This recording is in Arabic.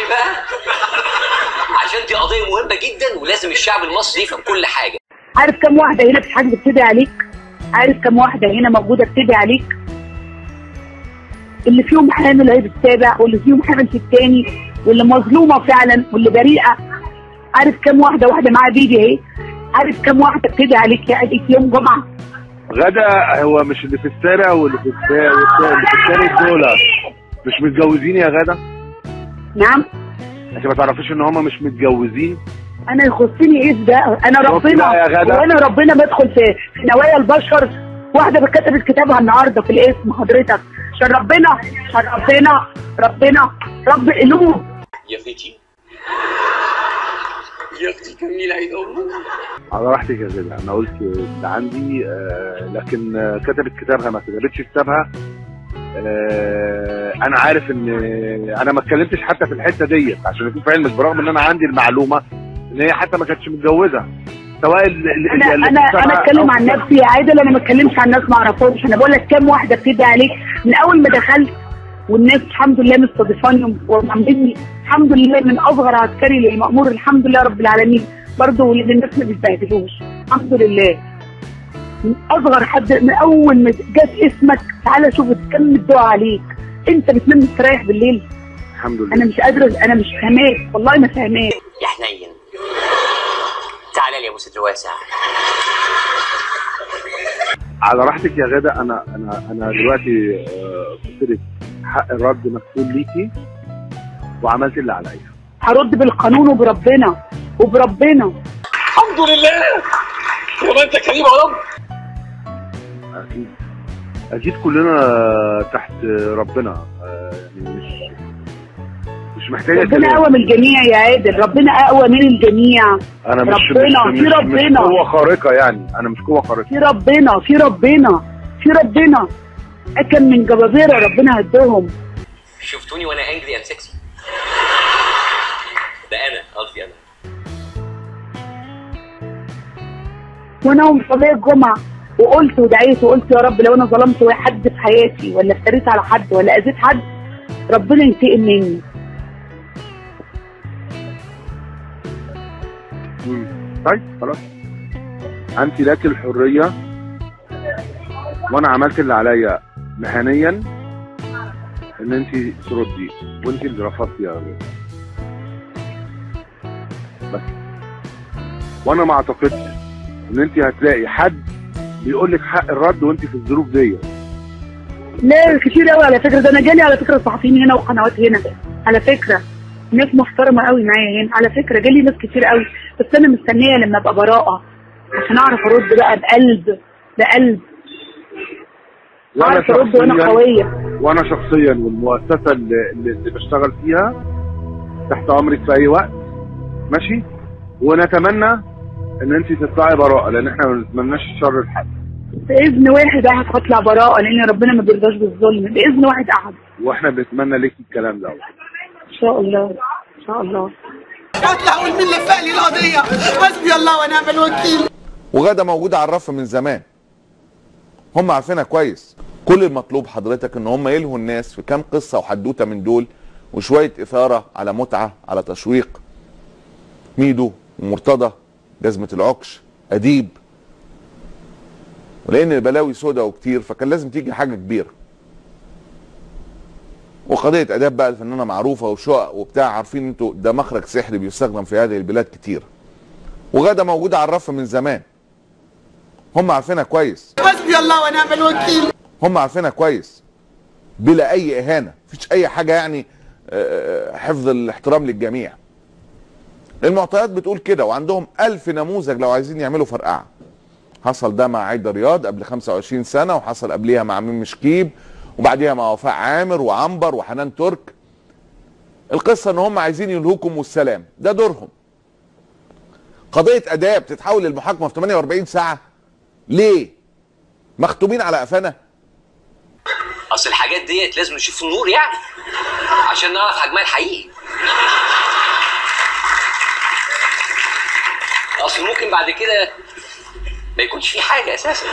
بقى عشان دي قضيه مهمه جدا ولازم الشعب المصري يفهم كل حاجه. عارف كم واحده هنا بتحاجز بتدعي عليك؟ عارف كم واحده هنا موجوده بتدعي عليك؟ اللي فيهم حامل هي بالسابع، واللي فيهم حامل في الثاني، واللي مظلومه فعلا، واللي بريئه. عارف كم واحده معاها بيبي اهي؟ عارف كم واحده بتدعي عليك يا عليك يوم جمعه؟ غدا هو مش اللي في السابع واللي في الثالث دول مش متجوزين يا غدا؟ نعم. انت ما تعرفيش ان هم مش متجوزين؟ انا يخصني ايه ده؟ انا ربنا وانا ربنا بدخل في نوايا البشر. واحده كتبت كتابها النهارده في الاسم حضرتك عشان ربنا رب قلوب. يا اختي يا اختي كملي عيد امك. على راحتك يا غدا، انا قلت اللي عندي لكن كتبت كتابها ما كتبتش كتابها. انا عارف ان انا ما اتكلمتش حتى في الحته ديت عشان يكون في علمك، برغم ان انا عندي المعلومه ان هي حتى ما كانتش متجوزه. سواء انا اتكلم عن نفسي يا عادل، انا ما اتكلمش عن ناس ما اعرفهمش. انا بقول لك كام واحده بتدعي عليك من اول ما دخلت، والناس الحمد لله مستضيفاني ومعامليني الحمد لله من اصغر عسكري للمأمور الحمد لله رب العالمين. برضه الناس ما بيستهدفوش الحمد لله. من اصغر حد، من اول ما جت اسمك تعالى شوف كم الدعاء عليك. انت بتنام مستريح بالليل؟ الحمد لله. انا مش قادره، انا مش فاهماك والله، ما فاهماك يا حنين. تعالى لي يا ابو صدر واسع. على راحتك يا غدا. انا دلوقتي قلت لك حق الرد مكتوب ليكي وعملت اللي عليا. هرد بالقانون وبربنا الحمد لله. يا انت كريم يا رب. اكيد كلنا تحت ربنا، يعني مش محتاجه ربنا اقوى من الجميع يا عادل، ربنا اقوى من الجميع. انا مش ربنا قوه خارقه، يعني انا مش قوه خارقه. في ربنا اكم من جبابره ربنا هدهم. شفتوني وانا انجري اند سكسي؟ ده انا قصدي انا. وانا مصليه الجمعه وقلت ودعيت وقلت يا رب لو انا ظلمت حد في حياتي ولا افتريت على حد ولا اذيت حد ربنا ينتقم مني. طيب خلاص، انت لك الحريه وانا عملت اللي عليا مهنيا ان انت تردي، وانت اللي رفضتي يا غدا. بس وانا ما اعتقدش ان انت هتلاقي حد بيقول لك حق الرد وانت في الظروف دي. لا كتير قوي على فكره، ده انا جالي على فكره صحفيين هنا وقنوات هنا على فكره، ناس محترمه قوي معايا هنا على فكره، جالي ناس كتير قوي. بس انا مستنيه لما ابقى براءه عشان اعرف ارد بقى بقلب اعرف ارد وانا قويه. وانا شخصيا والمؤسسه اللي بشتغل فيها تحت امرك في اي وقت ماشي، ونتمنى ان انت تطلعي براءه لان احنا ما بنتمناش الشر لحد. باذن واحد هطلع براءه لان ربنا ما بيرضاش بالظلم، باذن واحد احد. واحنا بنتمنى ليكي الكلام ده ان شاء الله ان شاء الله. اطلع اقول مين اللي فاق لي القضيه، حسبي الله ونعم الوكيل. وغدا موجوده على الرف من زمان، هم عارفينها كويس. كل المطلوب حضرتك ان هم يلهوا الناس في كام قصه وحدوته من دول وشويه اثاره على متعه على تشويق. ميدو ومرتضى جزمه العكش اديب، ولان البلاوي سودا وكتير فكان لازم تيجي حاجه كبيره. وقضيه اداب بقى الفنانه معروفه وشقق وبتاع، عارفين انتوا ده مخرج سحري بيستخدم في هذه البلاد كتير. وغدا موجوده على الرف من زمان، هم عارفينها كويس. حسبي الله ونعم الوكيل. هم عارفينها كويس بلا اي اهانه، مفيش اي حاجه يعني، حفظ الاحترام للجميع. المعطيات بتقول كده، وعندهم 1000 نموذج لو عايزين يعملوا فرقعه. حصل ده مع عايده رياض قبل 25 سنه، وحصل قبليها مع ميم شكيب، وبعديها مع وفاء عامر وعنبر وحنان ترك. القصه ان هم عايزين يلهوكم والسلام، ده دورهم. قضيه اداب تتحول للمحاكمه في 48 ساعه ليه؟ مختومين على قفانا؟ اصل الحاجات ديت لازم نشوف النور يعني عشان نعرف حجمها الحقيقي. اصل ممكن بعد كده ما يكونش في حاجه اساسا.